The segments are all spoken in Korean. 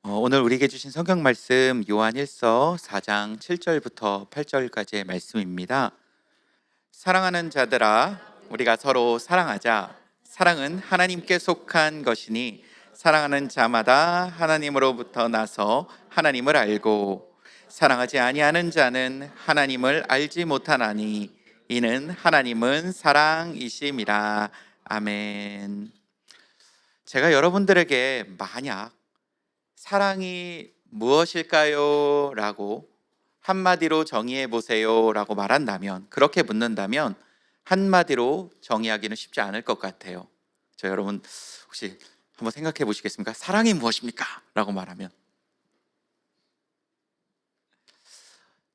오늘 우리에게 주신 성경 말씀 요한 1서 4장 7절부터 8절까지의 말씀입니다. 사랑하는 자들아, 우리가 서로 사랑하자. 사랑은 하나님께 속한 것이니 사랑하는 자마다 하나님으로부터 나서 하나님을 알고, 사랑하지 아니하는 자는 하나님을 알지 못하나니 이는 하나님은 사랑이심이라. 아멘. 제가 여러분들에게 만약 사랑이 무엇일까요? 라고 한마디로 정의해 보세요 라고 말한다면, 그렇게 묻는다면 한마디로 정의하기는 쉽지 않을 것 같아요. 여러분 혹시 한번 생각해 보시겠습니까? 사랑이 무엇입니까? 라고 말하면,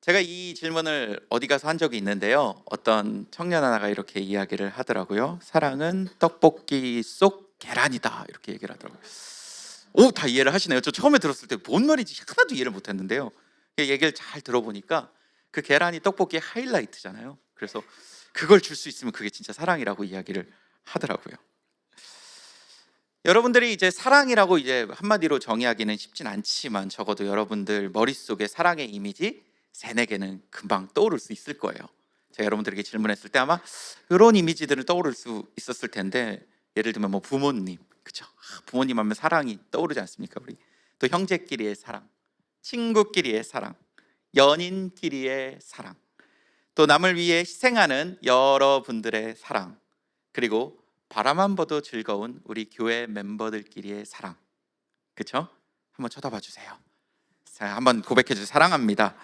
제가 이 질문을 어디 가서 한 적이 있는데요, 어떤 청년 하나가 이렇게 이야기를 하더라고요. 사랑은 떡볶이 속 계란이다, 이렇게 얘기를 하더라고요. 다 이해를 하시네요. 저 처음에 들었을 때 뭔 말인지 하나도 이해를 못했는데요, 얘기를 잘 들어보니까 그 계란이 떡볶이의 하이라이트잖아요. 그래서 그걸 줄 수 있으면 그게 진짜 사랑이라고 이야기를 하더라고요. 여러분들이 이제 사랑이라고 이제 한마디로 정의하기는 쉽진 않지만, 적어도 여러분들 머릿속에 사랑의 이미지 세네 개는 금방 떠오를 수 있을 거예요. 제가 여러분들에게 질문했을 때 아마 이런 이미지들을 떠오를 수 있었을 텐데, 예를 들면 뭐 부모님, 그쵸? 부모님 하면 사랑이 떠오르지 않습니까? 우리 또 형제끼리의 사랑, 친구끼리의 사랑, 연인끼리의 사랑, 또 남을 위해 희생하는 여러분들의 사랑, 그리고 바라만 봐도 즐거운 우리 교회 멤버들끼리의 사랑, 그쵸? 한번 쳐다봐 주세요. 자, 한번 고백해 주세요. 사랑합니다.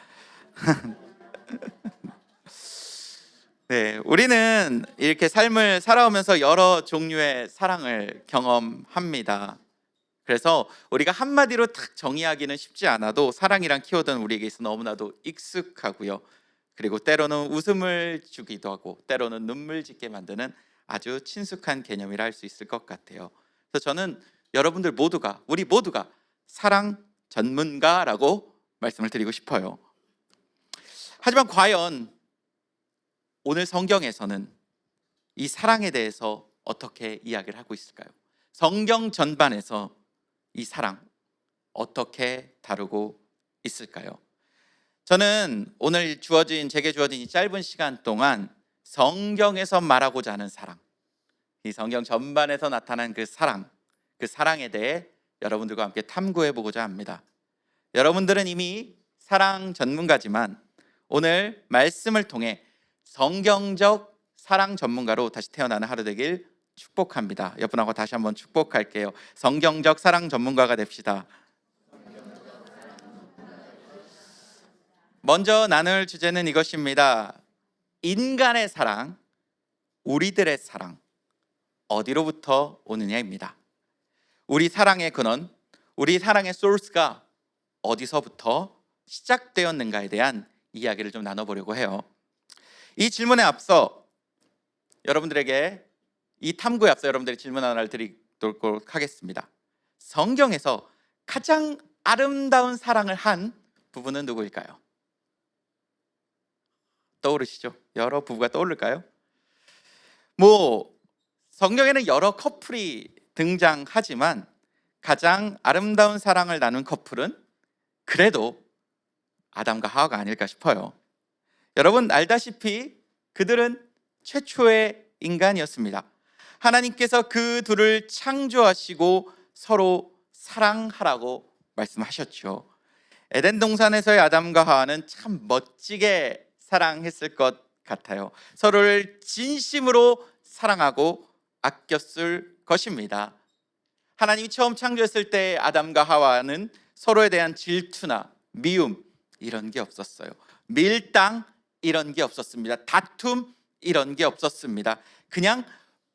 네, 우리는 이렇게 삶을 살아오면서 여러 종류의 사랑을 경험합니다. 그래서 우리가 한마디로 딱 정의하기는 쉽지 않아도 사랑이란 키워드는 우리에게 있어 너무나도 익숙하고요. 그리고 때로는 웃음을 주기도 하고 때로는 눈물 짓게 만드는 아주 친숙한 개념이라 할 수 있을 것 같아요. 그래서 저는 여러분들 모두가, 우리 모두가 사랑 전문가라고 말씀을 드리고 싶어요. 하지만 과연 오늘 성경에서는 이 사랑에 대해서 어떻게 이야기를 하고 있을까요? 성경 전반에서 이 사랑 어떻게 다루고 있을까요? 저는 오늘 제게 주어진 이 짧은 시간 동안 성경에서 말하고자 하는 사랑, 이 성경 전반에서 나타난 그 사랑에 대해 여러분들과 함께 탐구해 보고자 합니다. 여러분들은 이미 사랑 전문가지만 오늘 말씀을 통해 성경적 사랑 전문가로 다시 태어나는 하루 되길 축복합니다. 옆분하고 다시 한번 축복할게요. 성경적 사랑 전문가가 됩시다. 먼저 나눌 주제는 이것입니다. 인간의 사랑, 우리들의 사랑, 어디로부터 오느냐입니다. 우리 사랑의 근원, 우리 사랑의 소스가 어디서부터 시작되었는가에 대한 이야기를 좀 나눠보려고 해요. 이 질문에 앞서 여러분들에게, 이 탐구에 앞서 여러분들이 질문 하나를 드리도록 하겠습니다. 성경에서 가장 아름다운 사랑을 한 부부는 누구일까요? 떠오르시죠? 여러 부부가 떠오를까요? 성경에는 여러 커플이 등장하지만 가장 아름다운 사랑을 나눈 커플은 그래도 아담과 하와가 아닐까 싶어요. 여러분 알다시피 그들은 최초의 인간이었습니다. 하나님께서 그 둘을 창조하시고 서로 사랑하라고 말씀하셨죠. 에덴 동산에서의 아담과 하와는 참 멋지게 사랑했을 것 같아요. 서로를 진심으로 사랑하고 아꼈을 것입니다. 하나님이 처음 창조했을 때 아담과 하와는 서로에 대한 질투나 미움 이런 게 없었어요. 밀당 이런 게 없었습니다. 다툼 이런 게 없었습니다. 그냥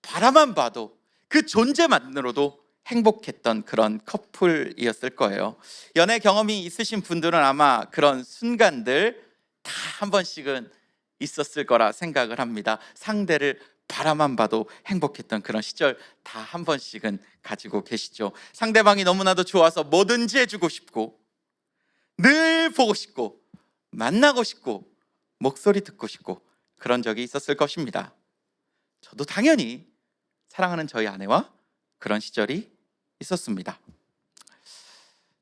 바라만 봐도 그 존재만으로도 행복했던 그런 커플이었을 거예요. 연애 경험이 있으신 분들은 아마 그런 순간들 다 한 번씩은 있었을 거라 생각을 합니다. 상대를 바라만 봐도 행복했던 그런 시절 다 한 번씩은 가지고 계시죠. 상대방이 너무나도 좋아서 뭐든지 해주고 싶고, 늘 보고 싶고, 만나고 싶고, 목소리 듣고 싶고, 그런 적이 있었을 것입니다. 저도 당연히 사랑하는 저희 아내와 그런 시절이 있었습니다.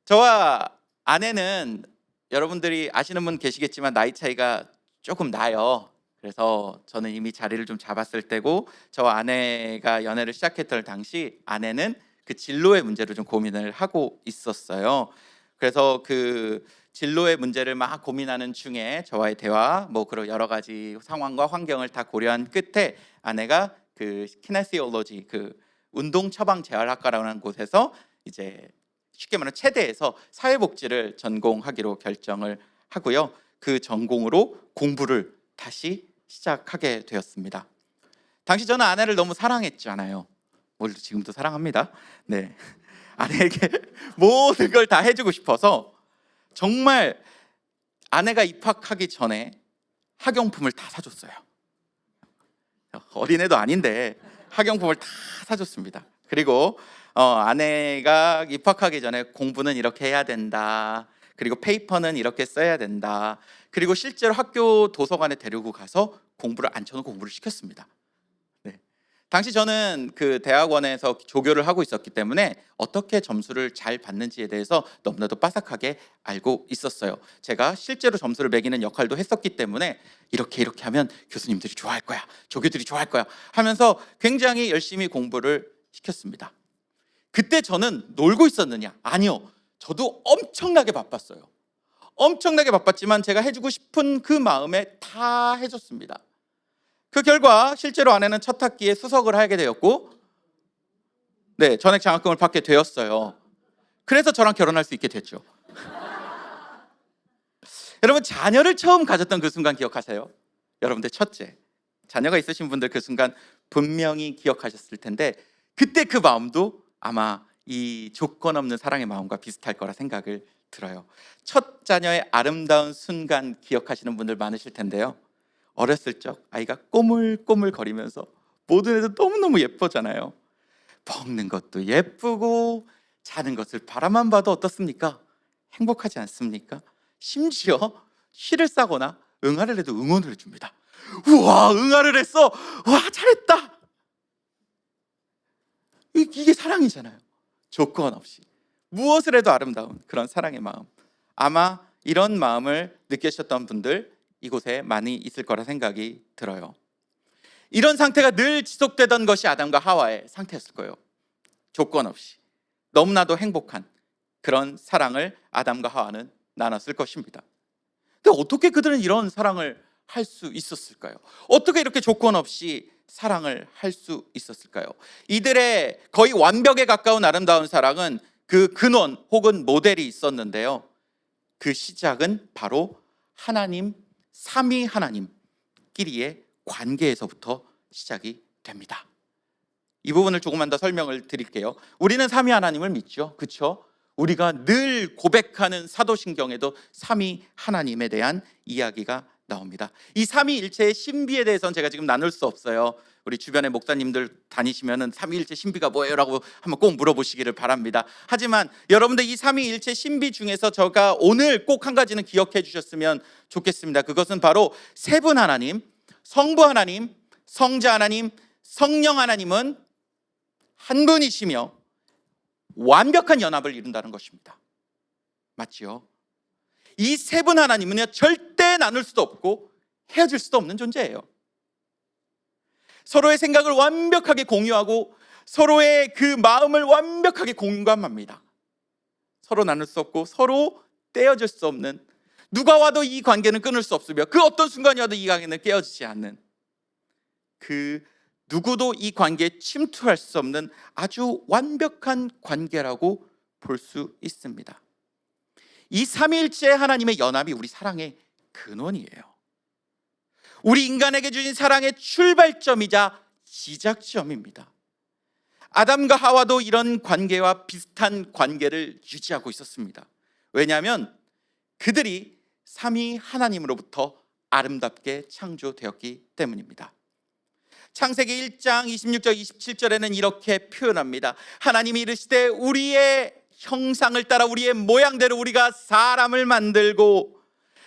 저와 아내는 여러분들이 아시는 분 계시겠지만 나이 차이가 조금 나요. 그래서 저는 이미 자리를 좀 잡았을 때고, 저와 아내가 연애를 시작했던 당시 아내는 그 진로의 문제를 좀 고민을 하고 있었어요. 그래서 그 진로의 문제를 막 고민하는 중에 저와의 대화, 뭐 그런 여러 가지 상황과 환경을 다 고려한 끝에 아내가 그 키네시올로지, 그 운동 처방 재활학과라는 곳에서 이제 쉽게 말하면 체대에서 사회복지를 전공하기로 결정을 하고요. 그 전공으로 공부를 다시 시작하게 되었습니다. 당시 저는 아내를 너무 사랑했잖아요. 물론 지금도 사랑합니다. 네, 아내에게 모든 걸 다 해주고 싶어서 정말 아내가 입학하기 전에 학용품을 다 사줬어요. 어린애도 아닌데 학용품을 다 사줬습니다. 그리고 아내가 입학하기 전에 공부는 이렇게 해야 된다, 그리고 페이퍼는 이렇게 써야 된다, 그리고 실제로 학교 도서관에 데리고 가서 공부를 앉혀놓고 공부를 시켰습니다. 네. 당시 저는 그 대학원에서 조교를 하고 있었기 때문에 어떻게 점수를 잘 받는지에 대해서 너무나도 빠삭하게 알고 있었어요. 제가 실제로 점수를 매기는 역할도 했었기 때문에 이렇게 하면 교수님들이 좋아할 거야, 조교들이 좋아할 거야 하면서 굉장히 열심히 공부를 시켰습니다. 그때 저는 놀고 있었느냐? 아니요, 저도 엄청나게 바빴어요. 엄청나게 바빴지만 제가 해주고 싶은 그 마음에 다 해줬습니다. 그 결과 실제로 아내는 첫 학기에 수석을 하게 되었고, 네, 전액 장학금을 받게 되었어요. 그래서 저랑 결혼할 수 있게 됐죠. 여러분, 자녀를 처음 가졌던 그 순간 기억하세요? 여러분들 첫째, 자녀가 있으신 분들 그 순간 분명히 기억하셨을 텐데, 그때 그 마음도 아마 이 조건 없는 사랑의 마음과 비슷할 거라 생각을 들어요. 첫 자녀의 아름다운 순간 기억하시는 분들 많으실 텐데요. 어렸을 적 아이가 꼬물꼬물 거리면서 모든 애들 너무너무 예쁘잖아요. 먹는 것도 예쁘고 자는 것을 바라만 봐도 어떻습니까? 행복하지 않습니까? 심지어 쉬를 싸거나 응아를 해도 응원을 해줍니다. 우와, 응아를 했어, 와 잘했다. 이게 사랑이잖아요. 조건 없이 무엇을 해도 아름다운 그런 사랑의 마음. 아마 이런 마음을 느끼셨던 분들 이곳에 많이 있을 거라 생각이 들어요. 이런 상태가 늘 지속되던 것이 아담과 하와의 상태였을 거예요. 조건 없이 너무나도 행복한 그런 사랑을 아담과 하와는 나눴을 것입니다. 근데 어떻게 그들은 이런 사랑을 할 수 있었을까요? 어떻게 이렇게 조건 없이 사랑을 할 수 있었을까요? 이들의 거의 완벽에 가까운 아름다운 사랑은 그 근원 혹은 모델이 있었는데요. 그 시작은 바로 하나님, 삼위 하나님끼리의 관계에서부터 시작이 됩니다. 이 부분을 조금만 더 설명을 드릴게요. 우리는 삼위 하나님을 믿죠, 그렇죠? 우리가 늘 고백하는 사도신경에도 삼위 하나님에 대한 이야기가 나옵니다. 이 삼위일체의 신비에 대해서는 제가 지금 나눌 수 없어요. 우리 주변에 목사님들 다니시면은 삼위일체 신비가 뭐예요라고 한번 꼭 물어보시기를 바랍니다. 하지만 여러분들 이 삼위일체 신비 중에서 제가 오늘 꼭 한 가지는 기억해 주셨으면 좋겠습니다. 그것은 바로 세 분 하나님, 성부 하나님, 성자 하나님, 성령 하나님은 한 분이시며 완벽한 연합을 이룬다는 것입니다. 맞지요? 이 세 분 하나님은요, 절대 나눌 수도 없고 헤어질 수도 없는 존재예요. 서로의 생각을 완벽하게 공유하고 서로의 그 마음을 완벽하게 공감합니다. 서로 나눌 수 없고 서로 떼어질 수 없는, 누가 와도 이 관계는 끊을 수 없으며 그 어떤 순간이 와도 이 관계는 깨어지지 않는, 그 누구도 이 관계에 침투할 수 없는 아주 완벽한 관계라고 볼 수 있습니다. 이 삼위일체 하나님의 연합이 우리 사랑의 근원이에요. 우리 인간에게 주신 사랑의 출발점이자 시작점입니다. 아담과 하와도 이런 관계와 비슷한 관계를 유지하고 있었습니다. 왜냐하면 그들이 삼위 하나님으로부터 아름답게 창조되었기 때문입니다. 창세기 1장 26절 27절에는 이렇게 표현합니다. 하나님이 이르시되 우리의 형상을 따라 우리의 모양대로 우리가 사람을 만들고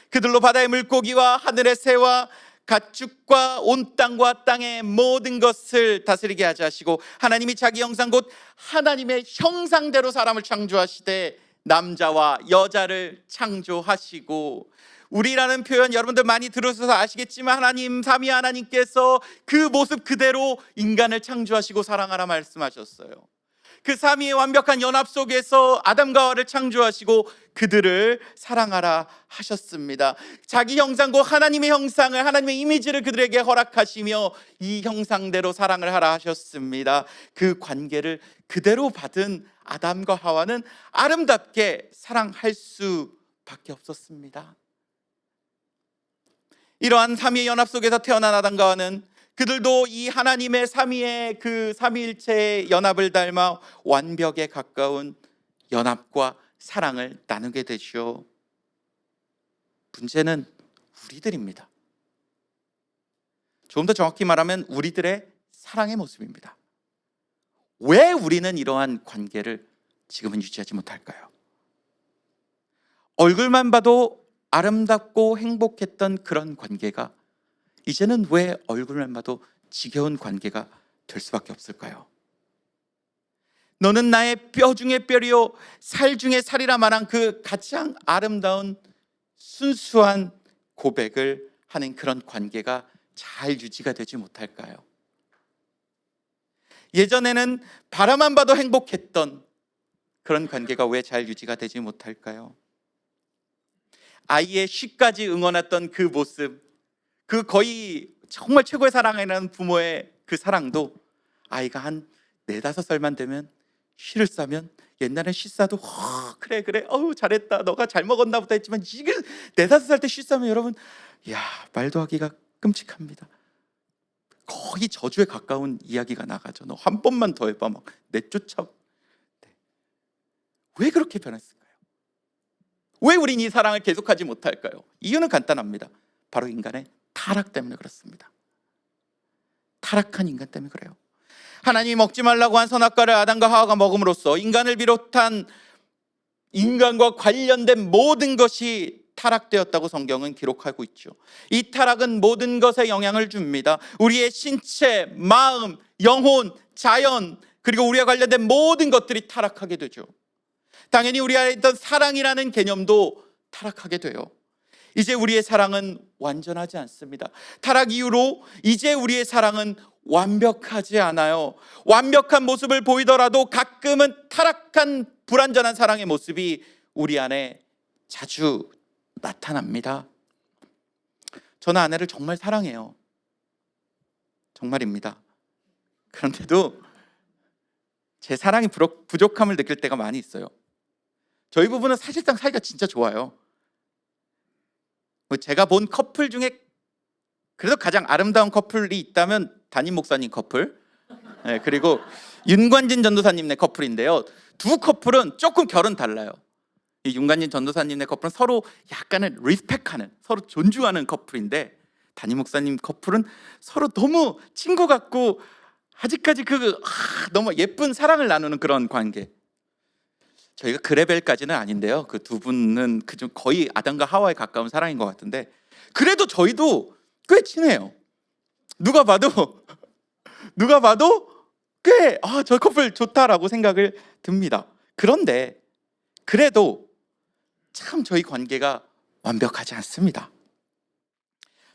그들로 바다의 물고기와 하늘의 새와 가축과 온 땅과 땅의 모든 것을 다스리게 하자 하시고, 하나님이 자기 형상 곧 하나님의 형상대로 사람을 창조하시되 남자와 여자를 창조하시고, 우리라는 표현 여러분들 많이 들으셔서 아시겠지만 하나님, 삼위 하나님께서 그 모습 그대로 인간을 창조하시고 사랑하라 말씀하셨어요. 그 삼위의 완벽한 연합 속에서 아담과 하와를 창조하시고 그들을 사랑하라 하셨습니다. 자기 형상과 하나님의 형상을, 하나님의 이미지를 그들에게 허락하시며 이 형상대로 사랑을 하라 하셨습니다. 그 관계를 그대로 받은 아담과 하와는 아름답게 사랑할 수밖에 없었습니다. 이러한 삼위의 연합 속에서 태어난 아담과 하와는 그들도 이 하나님의 삼위의 그 삼위일체의 연합을 닮아 완벽에 가까운 연합과 사랑을 나누게 되죠. 문제는 우리들입니다. 조금 더 정확히 말하면 우리들의 사랑의 모습입니다. 왜 우리는 이러한 관계를 지금은 유지하지 못할까요? 얼굴만 봐도 아름답고 행복했던 그런 관계가 이제는 왜 얼굴만 봐도 지겨운 관계가 될 수밖에 없을까요? 너는 나의 뼈 중에 뼈리요 살 중에 살이라 말한 그 가장 아름다운 순수한 고백을 하는 그런 관계가 잘 유지가 되지 못할까요? 예전에는 바라만 봐도 행복했던 그런 관계가 왜 잘 유지가 되지 못할까요? 아이의 쉬까지 응원했던 그 모습, 그 거의 정말 최고의 사랑이라는 부모의 그 사랑도 아이가 한 4-5살만 되면 쉬를 싸면, 옛날엔 쉬 싸도 그래 어우 잘했다 너가 잘 먹었나 보다 했지만 지금 4-5살 때 쉬 싸면 여러분, 이야 말도 하기가 끔찍합니다. 거의 저주에 가까운 이야기가 나가죠. 너 한 번만 더 해봐 막 내쫓아. 왜 그렇게 변했을까요? 왜 우린 이 사랑을 계속하지 못할까요? 이유는 간단합니다. 바로 인간의 타락 때문에 그렇습니다. 타락한 인간 때문에 그래요. 하나님이 먹지 말라고 한 선악과를 아담과 하와가 먹음으로써 인간을 비롯한 인간과 관련된 모든 것이 타락되었다고 성경은 기록하고 있죠. 이 타락은 모든 것에 영향을 줍니다. 우리의 신체, 마음, 영혼, 자연, 그리고 우리와 관련된 모든 것들이 타락하게 되죠. 당연히 우리 안에 있던 사랑이라는 개념도 타락하게 돼요. 이제 우리의 사랑은 완전하지 않습니다. 타락 이후로 이제 우리의 사랑은 완벽하지 않아요. 완벽한 모습을 보이더라도 가끔은 타락한 불완전한 사랑의 모습이 우리 안에 자주 나타납니다. 저는 아내를 정말 사랑해요. 정말입니다. 그런데도 제 사랑이 부족함을 느낄 때가 많이 있어요. 저희 부부는 사실상 사이가 진짜 좋아요. 제가 본 커플 중에 그래도 가장 아름다운 커플이 있다면 담임 목사님 커플, 그리고 윤관진 전도사님네 커플인데요. 두 커플은 조금 결은 달라요. 이 윤관진 전도사님네 커플은 서로 약간은 리스펙하는, 서로 존중하는 커플인데, 담임 목사님 커플은 서로 너무 친구 같고 아직까지 너무 예쁜 사랑을 나누는 그런 관계. 저희가 그 레벨까지는 아닌데요. 그 두 분은 좀 거의 아담과 하와에 가까운 사랑인 것 같은데, 그래도 저희도 꽤 친해요. 누가 봐도 꽤 저 커플 좋다라고 생각을 듭니다. 그런데 그래도 참 저희 관계가 완벽하지 않습니다.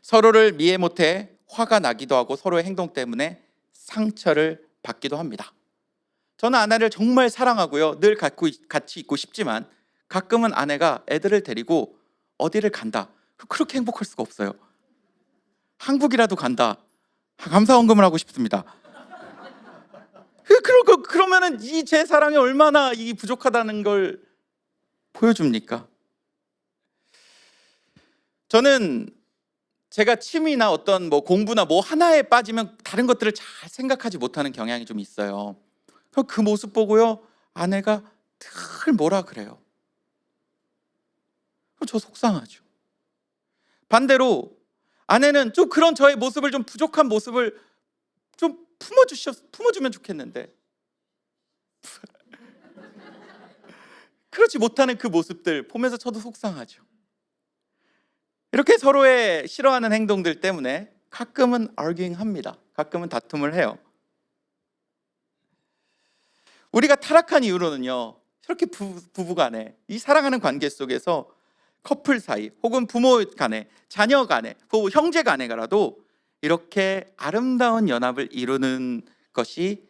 서로를 이해 못해 화가 나기도 하고 서로의 행동 때문에 상처를 받기도 합니다. 저는 아내를 정말 사랑하고요, 늘 같이 있고 싶지만 가끔은 아내가 애들을 데리고 어디를 간다, 그렇게 행복할 수가 없어요. 한국이라도 간다, 감사원금을 하고 싶습니다. 그러면은 이 제 사랑이 얼마나 이 부족하다는 걸 보여줍니까? 저는 제가 취미나 어떤 공부나 하나에 빠지면 다른 것들을 잘 생각하지 못하는 경향이 좀 있어요. 그 모습 보고요, 아내가 늘 뭐라 그래요. 저 속상하죠. 반대로 아내는 좀 그런 저의 모습을, 좀 부족한 모습을 좀 품어주면 좋겠는데 그렇지 못하는 그 모습들 보면서 저도 속상하죠. 이렇게 서로의 싫어하는 행동들 때문에 가끔은 arguing 합니다. 가끔은 다툼을 해요. 우리가 타락한 이후로는요, 저렇게 부부간에 이 사랑하는 관계 속에서 커플 사이 혹은 부모 간에 자녀 간에 형제 간에라도 이렇게 아름다운 연합을 이루는 것이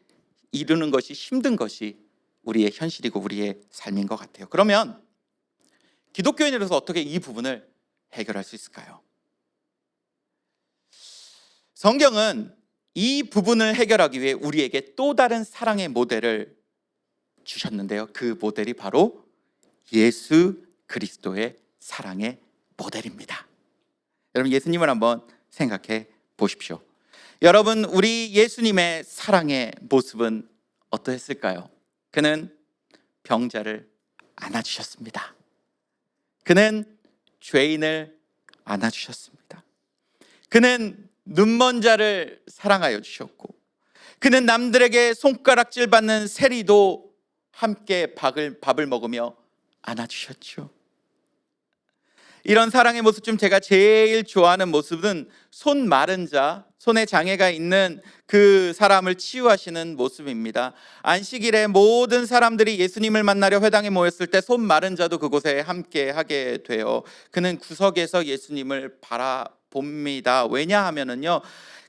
힘든 것이 우리의 현실이고 우리의 삶인 것 같아요. 그러면 기독교인으로서 어떻게 이 부분을 해결할 수 있을까요? 성경은 이 부분을 해결하기 위해 우리에게 또 다른 사랑의 모델을 주셨는데요. 그 모델이 바로 예수 그리스도의 사랑의 모델입니다. 여러분, 예수님을 한번 생각해 보십시오. 여러분, 우리 예수님의 사랑의 모습은 어떠했을까요? 그는 병자를 안아주셨습니다. 그는 죄인을 안아주셨습니다. 그는 눈먼 자를 사랑하여 주셨고, 그는 남들에게 손가락질 받는 세리도 함께 밥을 먹으며 안아주셨죠. 이런 사랑의 모습 중 제가 제일 좋아하는 모습은 손 마른 자, 손에 장애가 있는 그 사람을 치유하시는 모습입니다. 안식일에 모든 사람들이 예수님을 만나려 회당에 모였을 때 손 마른 자도 그곳에 함께 하게 돼요. 그는 구석에서 예수님을 바라봅니다. 왜냐하면은요,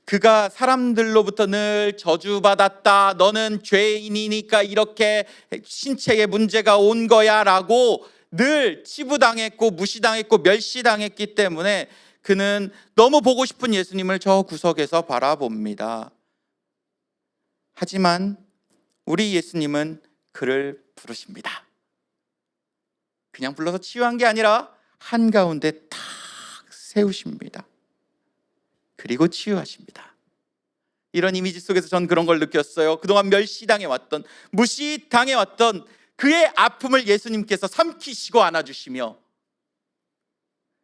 그가 사람들로부터 늘 저주받았다, 너는 죄인이니까 이렇게 신체에 문제가 온 거야 라고 늘 치부당했고 무시당했고 멸시당했기 때문에 그는 너무 보고 싶은 예수님을 저 구석에서 바라봅니다. 하지만 우리 예수님은 그를 부르십니다. 그냥 불러서 치유한 게 아니라 한가운데 탁 세우십니다. 그리고 치유하십니다. 이런 이미지 속에서 전 그런 걸 느꼈어요. 그동안 멸시당해왔던, 무시당해왔던 그의 아픔을 예수님께서 삼키시고 안아주시며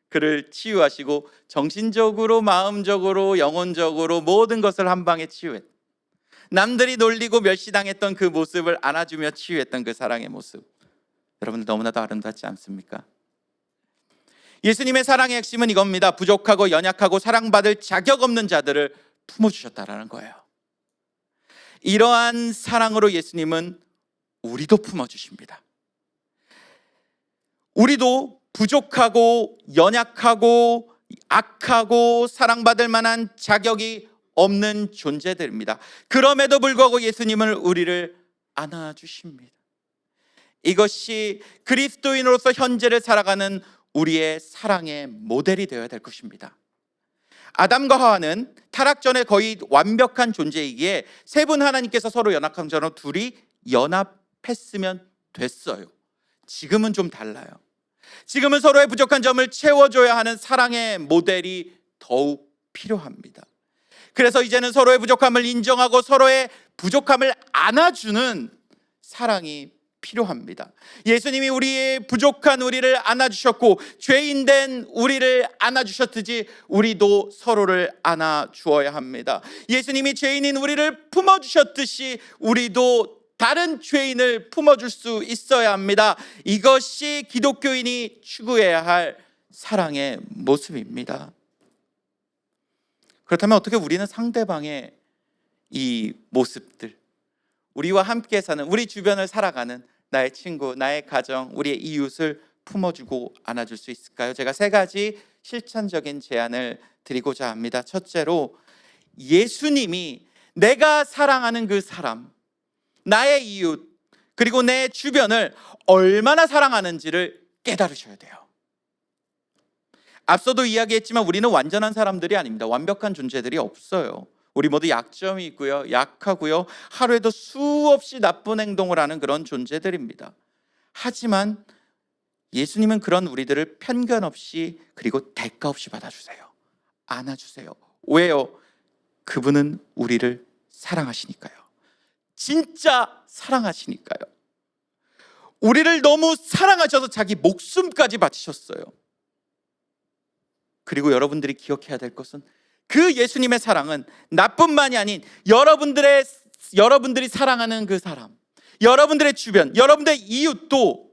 그를 치유하시고 정신적으로, 마음적으로, 영혼적으로 모든 것을 한 방에 치유했. 남들이 놀리고 멸시당했던 그 모습을 안아주며 치유했던 그 사랑의 모습, 여러분들 너무나도 아름답지 않습니까? 예수님의 사랑의 핵심은 이겁니다. 부족하고 연약하고 사랑받을 자격 없는 자들을 품어주셨다라는 거예요. 이러한 사랑으로 예수님은 우리도 품어주십니다. 우리도 부족하고 연약하고 악하고 사랑받을 만한 자격이 없는 존재들입니다. 그럼에도 불구하고 예수님은 우리를 안아주십니다. 이것이 그리스도인으로서 현재를 살아가는 우리의 사랑의 모델이 되어야 될 것입니다. 아담과 하와는 타락 전에 거의 완벽한 존재이기에 세 분 하나님께서 서로 연합한 것처럼 둘이 연합했으면 됐어요. 지금은 좀 달라요. 지금은 서로의 부족한 점을 채워줘야 하는 사랑의 모델이 더욱 필요합니다. 그래서 이제는 서로의 부족함을 인정하고 서로의 부족함을 안아주는 사랑이 필요합니다. 예수님이 우리의 부족한 우리를 안아주셨고 죄인된 우리를 안아주셨듯이 우리도 서로를 안아주어야 합니다. 예수님이 죄인인 우리를 품어주셨듯이 우리도 다른 죄인을 품어줄 수 있어야 합니다. 이것이 기독교인이 추구해야 할 사랑의 모습입니다. 그렇다면 어떻게 우리는 상대방의 이 모습들, 우리와 함께 사는, 우리 주변을 살아가는 나의 친구, 나의 가정, 우리의 이웃을 품어주고 안아줄 수 있을까요? 제가 세 가지 실천적인 제안을 드리고자 합니다. 첫째로, 예수님이 내가 사랑하는 그 사람, 나의 이웃, 그리고 내 주변을 얼마나 사랑하는지를 깨달으셔야 돼요. 앞서도 이야기했지만 우리는 완전한 사람들이 아닙니다. 완벽한 존재들이 없어요. 우리 모두 약점이 있고요, 약하고요, 하루에도 수없이 나쁜 행동을 하는 그런 존재들입니다. 하지만 예수님은 그런 우리들을 편견 없이 그리고 대가 없이 받아주세요. 안아주세요. 왜요? 그분은 우리를 사랑하시니까요. 진짜 사랑하시니까요. 우리를 너무 사랑하셔서 자기 목숨까지 바치셨어요. 그리고 여러분들이 기억해야 될 것은 그 예수님의 사랑은 나뿐만이 아닌 여러분들이 사랑하는 그 사람, 여러분들의 주변, 여러분들의 이웃도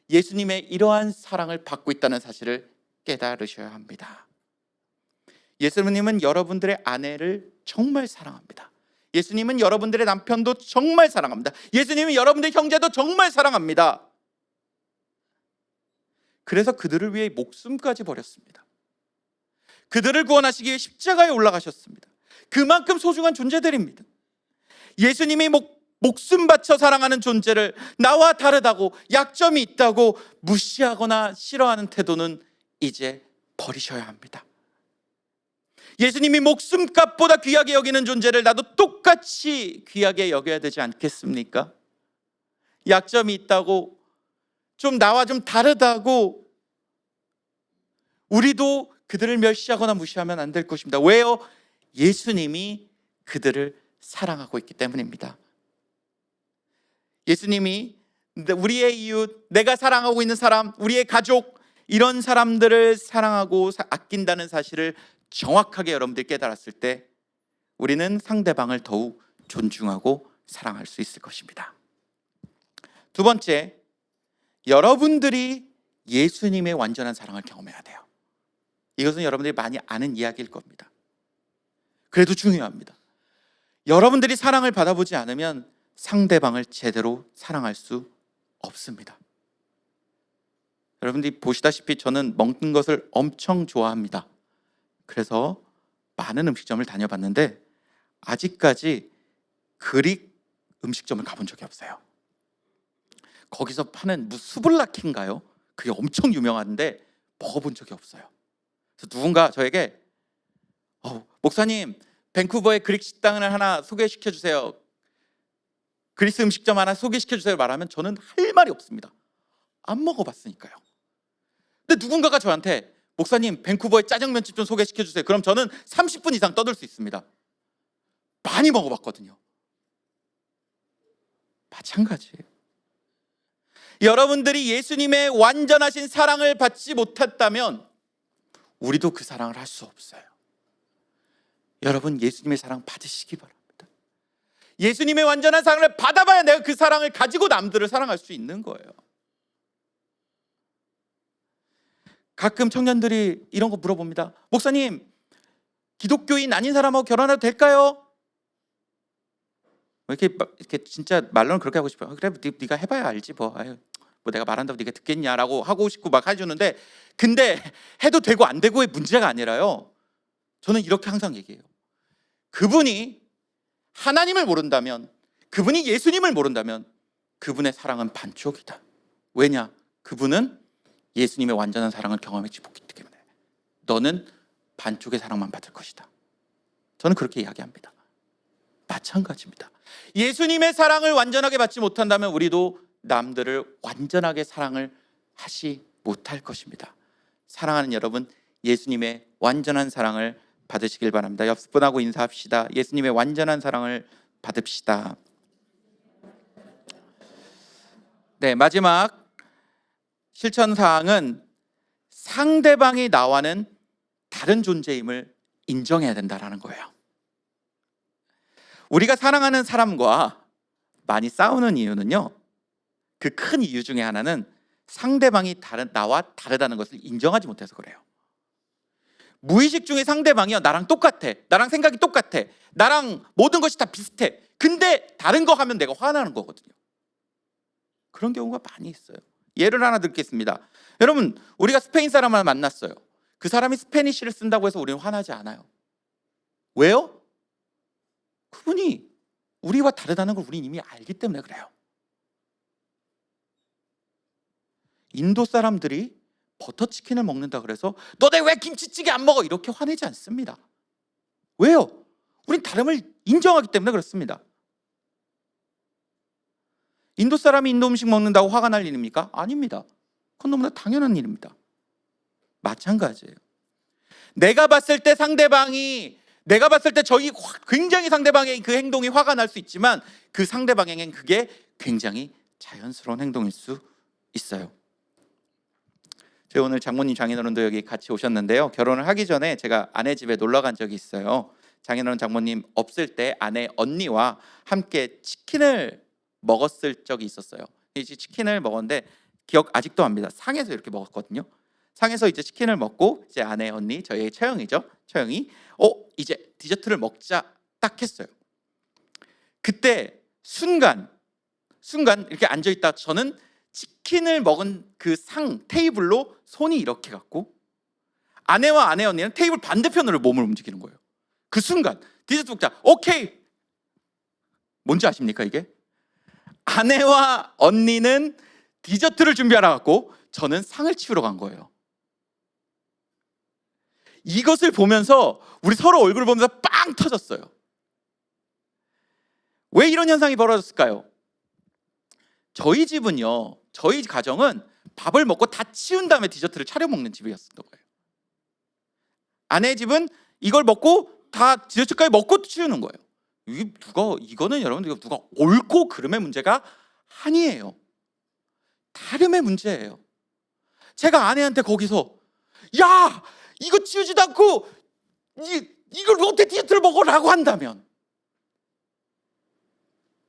예수님의 이러한 사랑을 받고 있다는 사실을 깨달으셔야 합니다. 예수님은 여러분들의 아내를 정말 사랑합니다. 예수님은 여러분들의 남편도 정말 사랑합니다. 예수님은 여러분들의 형제도 정말 사랑합니다. 그래서 그들을 위해 목숨까지 버렸습니다. 그들을 구원하시기 위해 십자가에 올라가셨습니다. 그만큼 소중한 존재들입니다. 예수님이 목숨 바쳐 사랑하는 존재를 나와 다르다고, 약점이 있다고 무시하거나 싫어하는 태도는 이제 버리셔야 합니다. 예수님이 목숨값보다 귀하게 여기는 존재를 나도 똑같이 귀하게 여겨야 되지 않겠습니까? 약점이 있다고, 좀 나와 좀 다르다고 우리도 그들을 멸시하거나 무시하면 안 될 것입니다. 왜요? 예수님이 그들을 사랑하고 있기 때문입니다. 예수님이 우리의 이웃, 내가 사랑하고 있는 사람, 우리의 가족, 이런 사람들을 사랑하고 아낀다는 사실을 정확하게 여러분들이 깨달았을 때 우리는 상대방을 더욱 존중하고 사랑할 수 있을 것입니다. 두 번째, 여러분들이 예수님의 완전한 사랑을 경험해야 돼요. 이것은 여러분들이 많이 아는 이야기일 겁니다. 그래도 중요합니다. 여러분들이 사랑을 받아보지 않으면 상대방을 제대로 사랑할 수 없습니다. 여러분들이 보시다시피 저는 먹는 것을 엄청 좋아합니다. 그래서 많은 음식점을 다녀봤는데 아직까지 그릭 음식점을 가본 적이 없어요. 거기서 파는 수블라키인가요? 그게 엄청 유명한데 먹어본 적이 없어요. 그래서 누군가 저에게 목사님, 밴쿠버에 그릭 식당을 하나 소개시켜 주세요, 그리스 음식점 하나 소개시켜 주세요 말하면 저는 할 말이 없습니다. 안 먹어봤으니까요. 근데 누군가가 저한테 목사님, 밴쿠버에 짜장면집 좀 소개시켜 주세요, 그럼 저는 30분 이상 떠들 수 있습니다. 많이 먹어봤거든요. 마찬가지예요. 여러분들이 예수님의 완전하신 사랑을 받지 못했다면 우리도 그 사랑을 할 수 없어요. 여러분, 예수님의 사랑 받으시기 바랍니다. 예수님의 완전한 사랑을 받아봐야 내가 그 사랑을 가지고 남들을 사랑할 수 있는 거예요. 가끔 청년들이 이런 거 물어봅니다. 목사님, 기독교인 아닌 사람하고 결혼해도 될까요? 이렇게 진짜 말로는 그렇게 하고 싶어요. 그래, 네가 해봐야 알지 뭐. 뭐 내가 말한다고 네가 듣겠냐라고 하고 싶고 막 해주는데, 근데 해도 되고 안 되고의 문제가 아니라요, 저는 이렇게 항상 얘기해요. 그분이 하나님을 모른다면, 그분이 예수님을 모른다면 그분의 사랑은 반쪽이다. 왜냐? 그분은 예수님의 완전한 사랑을 경험했지 못했기 때문에 너는 반쪽의 사랑만 받을 것이다. 저는 그렇게 이야기합니다. 마찬가지입니다. 예수님의 사랑을 완전하게 받지 못한다면 우리도 남들을 완전하게 사랑을 하지 못할 것입니다. 사랑하는 여러분, 예수님의 완전한 사랑을 받으시길 바랍니다. 옆 분하고 인사합시다. 예수님의 완전한 사랑을 받읍시다. 네, 마지막 실천사항은 상대방이 나와는 다른 존재임을 인정해야 된다는 거예요. 우리가 사랑하는 사람과 많이 싸우는 이유는요, 그 큰 이유 중에 하나는 상대방이 나와 다르다는 것을 인정하지 못해서 그래요. 무의식 중에 상대방이요, 나랑 똑같아, 나랑 생각이 똑같아, 나랑 모든 것이 다 비슷해, 근데 다른 거 하면 내가 화나는 거거든요. 그런 경우가 많이 있어요. 예를 하나 듣겠습니다. 여러분, 우리가 스페인 사람을 만났어요. 그 사람이 스페니쉬를 쓴다고 해서 우리는 화나지 않아요. 왜요? 그분이 우리와 다르다는 걸 우리는 이미 알기 때문에 그래요. 인도 사람들이 버터치킨을 먹는다 그래서 너네 왜 김치찌개 안 먹어? 이렇게 화내지 않습니다. 왜요? 우린 다름을 인정하기 때문에 그렇습니다. 인도 사람이 인도 음식 먹는다고 화가 날 일입니까? 아닙니다. 그건 너무나 당연한 일입니다. 마찬가지예요. 내가 봤을 때 저희 굉장히 상대방의 그 행동이 화가 날 수 있지만 그 상대방에겐 그게 굉장히 자연스러운 행동일 수 있어요. 제가 오늘 장모님, 장인어른도 여기 같이 오셨는데요. 결혼을 하기 전에 제가 아내 집에 놀러 간 적이 있어요. 장인어른, 장모님 없을 때 아내 언니와 함께 치킨을 먹었을 적이 있었어요. 이제 치킨을 먹었는데 기억 아직도 합니다. 상에서 이렇게 먹었거든요. 상에서 이제 치킨을 먹고 이제 아내 언니, 저희 처형이죠. 처형이 이제 디저트를 먹자 딱 했어요. 그때 순간 이렇게 앉아있다 저는 치킨을 먹은 그 테이블로 손이 이렇게 갔고, 아내와 아내 언니는 테이블 반대편으로 몸을 움직이는 거예요. 그 순간 디저트 먹자, 오케이. 뭔지 아십니까 이게? 아내와 언니는 디저트를 준비하러 갔고 저는 상을 치우러 간 거예요. 이것을 보면서 우리 서로 얼굴을 보면서 빵 터졌어요. 왜 이런 현상이 벌어졌을까요? 저희 집은요, 저희 가정은 밥을 먹고 다 치운 다음에 디저트를 차려 먹는 집이었던 거예요. 아내 집은 이걸 먹고 다 디저트까지 먹고 치우는 거예요. 이거는 여러분들 누가 옳고 그름의 문제가 아니에요. 다름의 문제예요. 제가 아내한테 거기서 야, 이거 치우지도 않고 이걸 어떻게 디저트를 먹으라고 한다면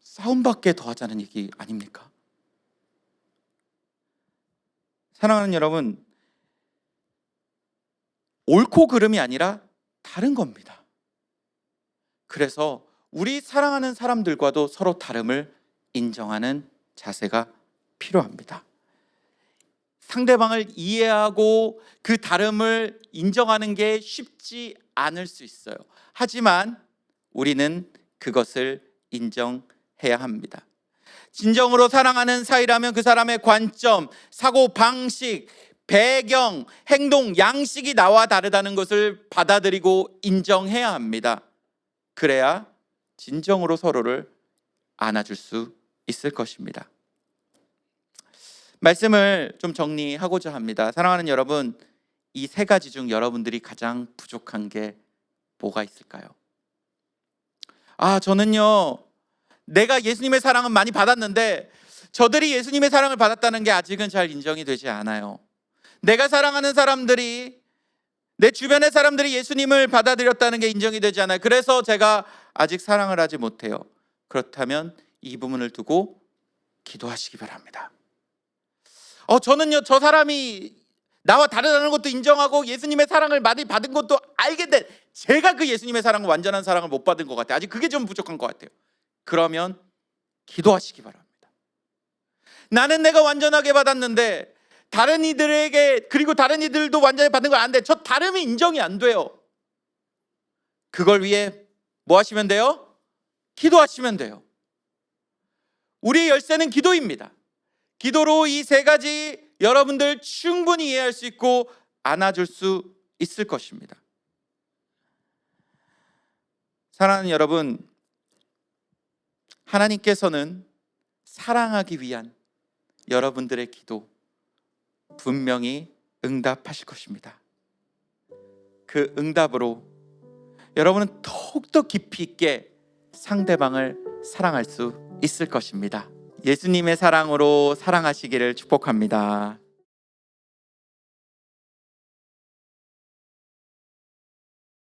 싸움밖에 더 하자는 얘기 아닙니까? 사랑하는 여러분, 옳고 그름이 아니라 다른 겁니다. 그래서 우리 사랑하는 사람들과도 서로 다름을 인정하는 자세가 필요합니다. 상대방을 이해하고 그 다름을 인정하는 게 쉽지 않을 수 있어요. 하지만 우리는 그것을 인정해야 합니다. 진정으로 사랑하는 사이라면 그 사람의 관점, 사고 방식, 배경, 행동, 양식이 나와 다르다는 것을 받아들이고 인정해야 합니다. 그래야 진정으로 서로를 안아줄 수 있을 것입니다. 말씀을 좀 정리하고자 합니다. 사랑하는 여러분, 이 세 가지 중 여러분들이 가장 부족한 게 뭐가 있을까요? 저는요, 내가 예수님의 사랑은 많이 받았는데 저들이 예수님의 사랑을 받았다는 게 아직은 잘 인정이 되지 않아요. 내가 사랑하는 사람들이, 내 주변의 사람들이 예수님을 받아들였다는 게 인정이 되지 않아요. 그래서 제가 아직 사랑을 하지 못해요. 그렇다면 이 부분을 두고 기도하시기 바랍니다. 저는요, 저 사람이 나와 다르다는 것도 인정하고 예수님의 사랑을 많이 받은 것도 알겠는데 제가 그 예수님의 사랑을, 완전한 사랑을 못 받은 것 같아요. 아직 그게 좀 부족한 것 같아요. 그러면 기도하시기 바랍니다. 나는 내가 완전하게 받았는데 다른 이들에게, 그리고 다른 이들도 완전히 받는 걸 아는데 저 다름이 인정이 안 돼요. 그걸 위해 뭐 하시면 돼요? 기도하시면 돼요. 우리의 열쇠는 기도입니다. 기도로 이 세 가지 여러분들 충분히 이해할 수 있고 안아줄 수 있을 것입니다. 사랑하는 여러분, 하나님께서는 사랑하기 위한 여러분들의 기도 분명히 응답하실 것입니다. 그 응답으로 여러분은 더욱더 깊이 있게 상대방을 사랑할 수 있을 것입니다. 예수님의 사랑으로 사랑하시기를 축복합니다.